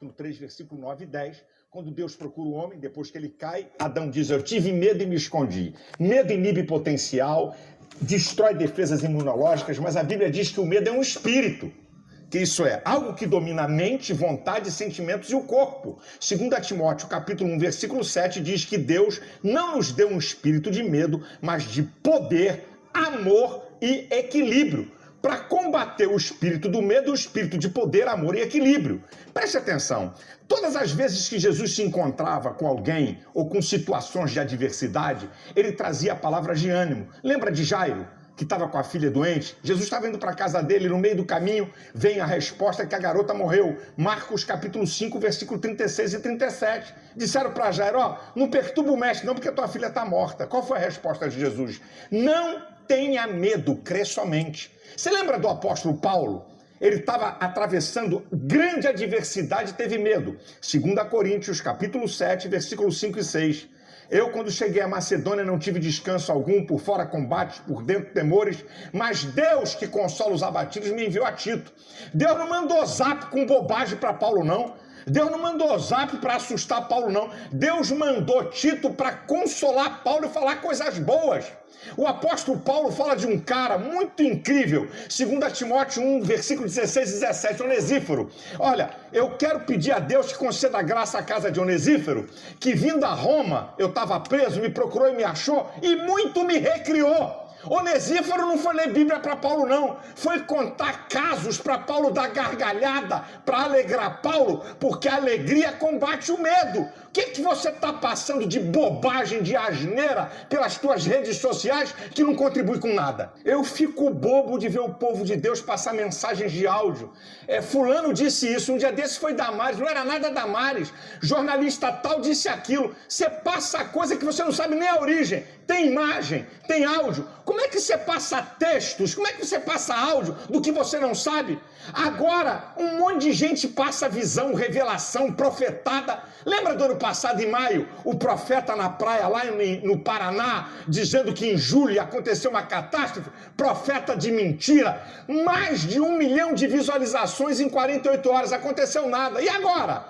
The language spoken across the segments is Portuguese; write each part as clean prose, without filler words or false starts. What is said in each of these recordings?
capítulo 3, versículo 9 e 10, quando Deus procura o homem, depois que ele cai, Adão diz, eu tive medo e me escondi. Medo inibe potencial, destrói defesas imunológicas, mas a Bíblia diz que o medo é um espírito. Que isso é algo que domina a mente, vontade, sentimentos e o corpo. 2 Timóteo, capítulo 1, versículo 7, diz que Deus não nos deu um espírito de medo, mas de poder, amor e equilíbrio. Para combater o espírito do medo, o espírito de poder, amor e equilíbrio. Preste atenção, todas as vezes que Jesus se encontrava com alguém ou com situações de adversidade, ele trazia palavras de ânimo. Lembra de Jairo, que estava com a filha doente? Jesus estava indo para a casa dele, no meio do caminho vem a resposta que a garota morreu. Marcos capítulo 5, versículo 36 e 37. Disseram para Jairo, não perturba o mestre não, porque a tua filha está morta. Qual foi a resposta de Jesus? Não tenha medo, crê somente. Você lembra do apóstolo Paulo? Ele estava atravessando grande adversidade e teve medo. 2 Coríntios, capítulo 7, versículos 5 e 6. Eu, quando cheguei à Macedônia, não tive descanso algum, por fora combates, por dentro temores, mas Deus, que consola os abatidos, me enviou a Tito. Deus não mandou zap com bobagem para Paulo, não. Deus não mandou zap para assustar Paulo, não. Deus mandou Tito para consolar Paulo e falar coisas boas. O apóstolo Paulo fala de um cara muito incrível, 2 Timóteo 1, versículo 16 e 17, Onesíforo. Olha, eu quero pedir a Deus que conceda graça à casa de Onesíforo, que vindo a Roma, eu estava preso, me procurou e me achou, e muito me recriou. Onesíforo não foi ler Bíblia para Paulo, não. Foi contar casos para Paulo dar gargalhada, para alegrar Paulo, porque a alegria combate o medo. O que você está passando de bobagem, de asneira pelas tuas redes sociais que não contribui com nada? Eu fico bobo de ver o povo de Deus passar mensagens de áudio. Fulano disse isso, um dia desse foi Damares, não era nada Damares. Jornalista tal disse aquilo. Você passa coisa que você não sabe nem a origem. Tem imagem, tem áudio. Como é que você passa textos? Como é que você passa áudio do que você não sabe? Agora, um monte de gente passa visão, revelação, profetada. Lembra do ano passado, em maio, o profeta na praia lá no Paraná, dizendo que em julho aconteceu uma catástrofe? Profeta de mentira. Mais de 1 milhão de visualizações em 48 horas. Aconteceu nada. E agora?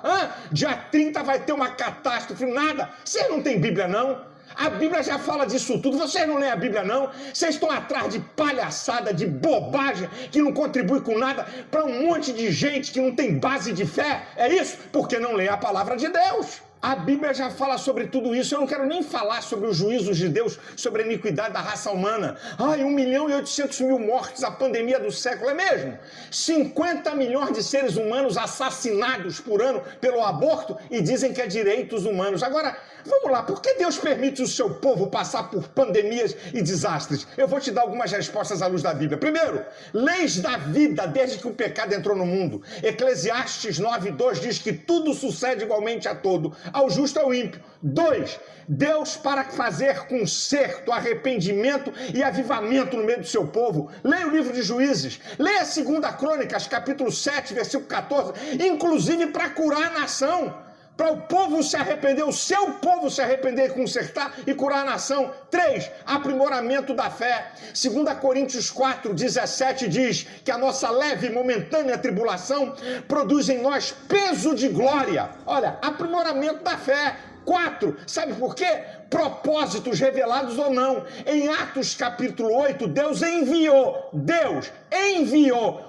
Dia 30 vai ter uma catástrofe. Nada. Você não tem Bíblia, não? A Bíblia já fala disso tudo. Vocês não leem a Bíblia, não? Vocês estão atrás de palhaçada, de bobagem, que não contribui com nada para um monte de gente que não tem base de fé. É isso? Porque não lê a palavra de Deus. A Bíblia já fala sobre tudo isso. Eu não quero nem falar sobre os juízos de Deus, sobre a iniquidade da raça humana. 1.800.000 mortes, a pandemia do século, é mesmo? 50 milhões de seres humanos assassinados por ano pelo aborto e dizem que é direitos humanos. Agora, vamos lá, por que Deus permite o seu povo passar por pandemias e desastres? Eu vou te dar algumas respostas à luz da Bíblia. Primeiro, leis da vida desde que o pecado entrou no mundo. Eclesiastes 9:2 diz que tudo sucede igualmente a todo, ao justo e ao ímpio. 2, Deus para fazer conserto, arrependimento e avivamento no meio do seu povo. Leia o livro de Juízes, leia 2 Crônicas, capítulo 7, versículo 14, inclusive para curar a nação. Para o povo se arrepender, o seu povo se arrepender e consertar e curar a nação. 3, aprimoramento da fé. 2 Coríntios 4, 17 diz que a nossa leve e momentânea tribulação produz em nós peso de glória. Olha, aprimoramento da fé. 4, sabe por quê? Propósitos revelados ou não. Em Atos capítulo 8, Deus enviou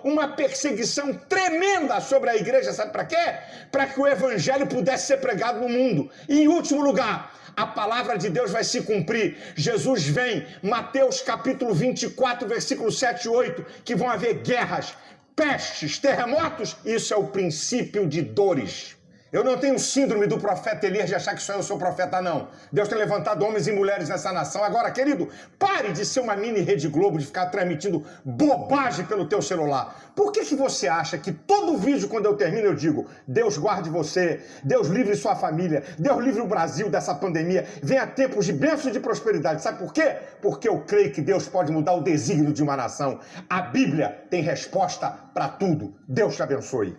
uma perseguição tremenda sobre a igreja, sabe para quê? Para que o evangelho pudesse ser pregado no mundo. E em último lugar, a palavra de Deus vai se cumprir. Jesus vem, Mateus capítulo 24, versículos 7 e 8, que vão haver guerras, pestes, terremotos. Isso é o princípio de dores. Eu não tenho síndrome do profeta Elias de achar que só eu sou profeta, não. Deus tem levantado homens e mulheres nessa nação. Agora, querido, pare de ser uma mini Rede Globo, de ficar transmitindo bobagem pelo teu celular. Por que você acha que todo vídeo, quando eu termino, eu digo, Deus guarde você, Deus livre sua família, Deus livre o Brasil dessa pandemia, venha tempos de bênção e de prosperidade. Sabe por quê? Porque eu creio que Deus pode mudar o desígnio de uma nação. A Bíblia tem resposta para tudo. Deus te abençoe.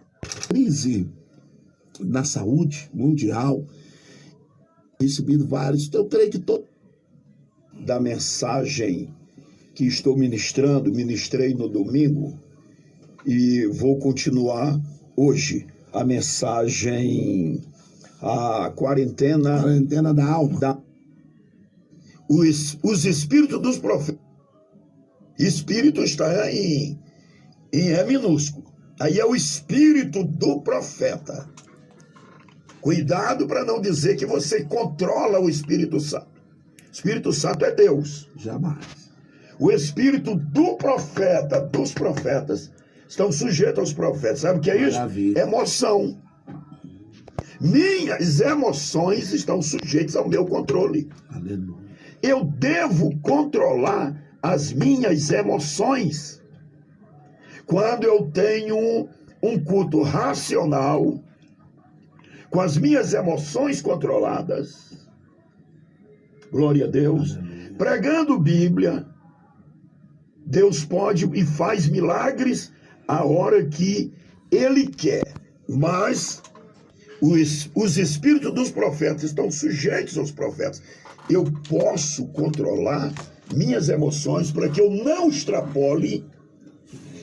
Crise na saúde mundial, recebido vários, eu creio que todo da mensagem que estou ministrei no domingo e vou continuar hoje. a mensagem, a quarentena da alma. Os espíritos dos profetas. Espírito está em E minúsculo. Aí é o espírito do profeta. Cuidado para não dizer que você controla o Espírito Santo. O Espírito Santo é Deus. Jamais. O espírito do profeta, dos profetas, estão sujeitos aos profetas. Sabe o que é isso? Maravilha. Emoção. Minhas emoções estão sujeitas ao meu controle. Aleluia. Eu devo controlar as minhas emoções. Quando eu tenho um culto racional, com as minhas emoções controladas, glória a Deus, pregando Bíblia, Deus pode e faz milagres a hora que Ele quer. Mas os espíritos dos profetas estão sujeitos aos profetas. Eu posso controlar minhas emoções para que eu não extrapole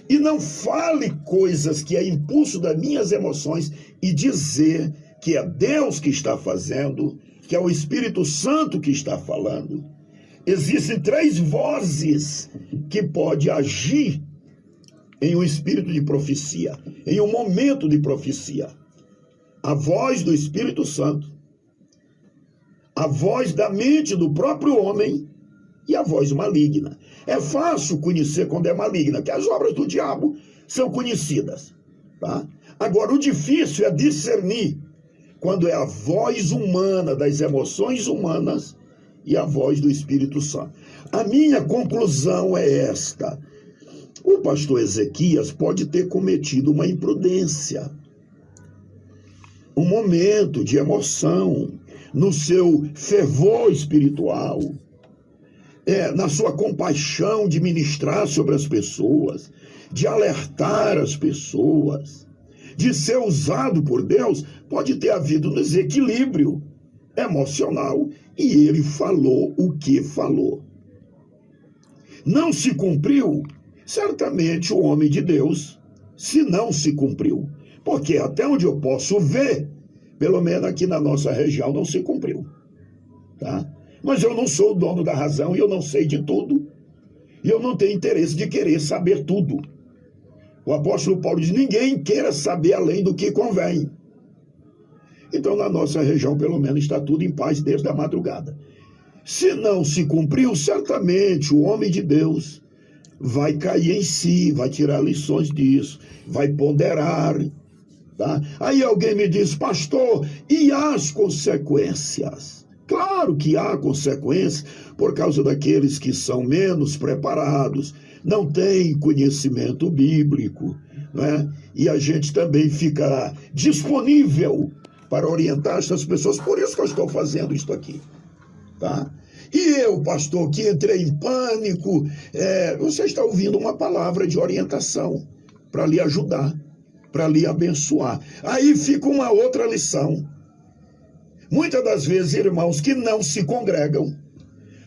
e não fale coisas que é impulso das minhas emoções e dizer que é Deus que está fazendo, que é o Espírito Santo que está falando. Existem 3 vozes que pode agir em um espírito de profecia, em um momento de profecia. A voz do Espírito Santo, a voz da mente do próprio homem e a voz maligna. É fácil conhecer quando é maligna, porque as obras do diabo são conhecidas. Tá? Agora, o difícil é discernir quando é a voz humana, das emoções humanas, e a voz do Espírito Santo. A minha conclusão é esta: o pastor Ezequias pode ter cometido uma imprudência, um momento de emoção, no seu fervor espiritual, na sua compaixão de ministrar sobre as pessoas, de alertar as pessoas, de ser usado por Deus. Pode ter havido um desequilíbrio emocional e ele falou o que falou. Não se cumpriu? Certamente o homem de Deus, se não se cumpriu, porque até onde eu posso ver, pelo menos aqui na nossa região, não se cumpriu. Tá? Mas eu não sou o dono da razão e eu não sei de tudo. E eu não tenho interesse de querer saber tudo. O apóstolo Paulo diz: ninguém queira saber além do que convém. Então, na nossa região, pelo menos, está tudo em paz desde a madrugada. Se não se cumpriu, certamente o homem de Deus vai cair em si, vai tirar lições disso, vai ponderar. Tá? Aí alguém me diz: pastor, e as consequências? Claro que há consequências por causa daqueles que são menos preparados, não têm conhecimento bíblico, né? E a gente também fica disponível para orientar essas pessoas. Por isso que eu estou fazendo isso aqui. Tá? E eu, pastor, que entrei em pânico, você está ouvindo uma palavra de orientação para lhe ajudar, para lhe abençoar. Aí fica uma outra lição. Muitas das vezes, irmãos que não se congregam,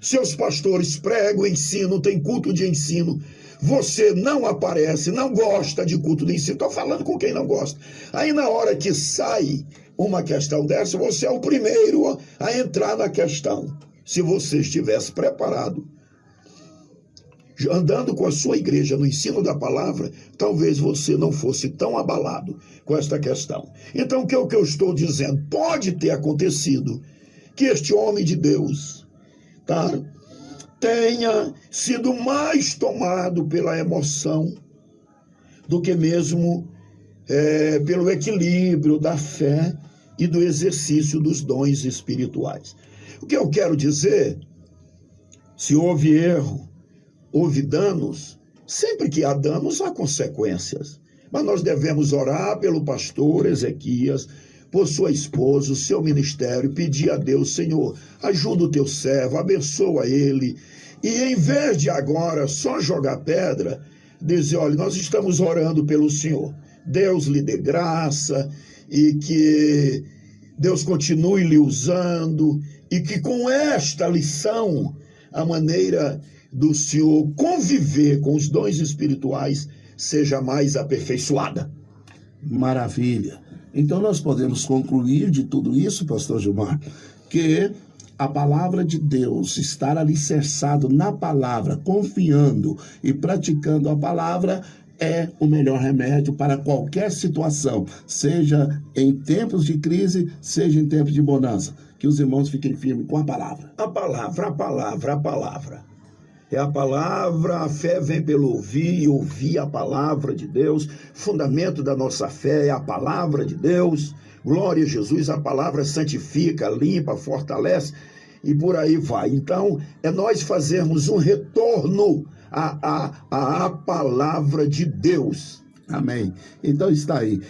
seus pastores pregam, ensinam, tem culto de ensino, você não aparece, não gosta de culto de ensino. Estou falando com quem não gosta. Aí na hora que sai uma questão dessa, você é o primeiro a entrar na questão. Se você estivesse preparado, andando com a sua igreja no ensino da palavra, talvez você não fosse tão abalado com esta questão. Então, o que eu estou dizendo? Pode ter acontecido que este homem de Deus, tá, tenha sido mais tomado pela emoção do que mesmo pelo equilíbrio da fé e do exercício dos dons espirituais. O que eu quero dizer, se houve erro, houve danos, sempre que há danos, há consequências. Mas nós devemos orar pelo pastor Ezequias, por sua esposa, o seu ministério, pedir a Deus: Senhor, ajuda o teu servo, abençoa ele. E em vez de agora só jogar pedra, dizer: olha, nós estamos orando pelo Senhor. Deus lhe dê graça e que Deus continue lhe usando e que com esta lição, a maneira do Senhor conviver com os dons espirituais seja mais aperfeiçoada. Maravilha. Então nós podemos concluir de tudo isso, pastor Gilmar, que a palavra de Deus, estar alicerçado na palavra, confiando e praticando a palavra, é o melhor remédio para qualquer situação, seja em tempos de crise, seja em tempos de bonança. Que os irmãos fiquem firmes com a palavra. A palavra, a palavra, a palavra. É a palavra, a fé vem pelo ouvir e ouvir a palavra de Deus. Fundamento da nossa fé é a palavra de Deus. Glória a Jesus, a palavra santifica, limpa, fortalece e por aí vai. Então, é nós fazermos um retorno à palavra de Deus. Amém. Então está aí.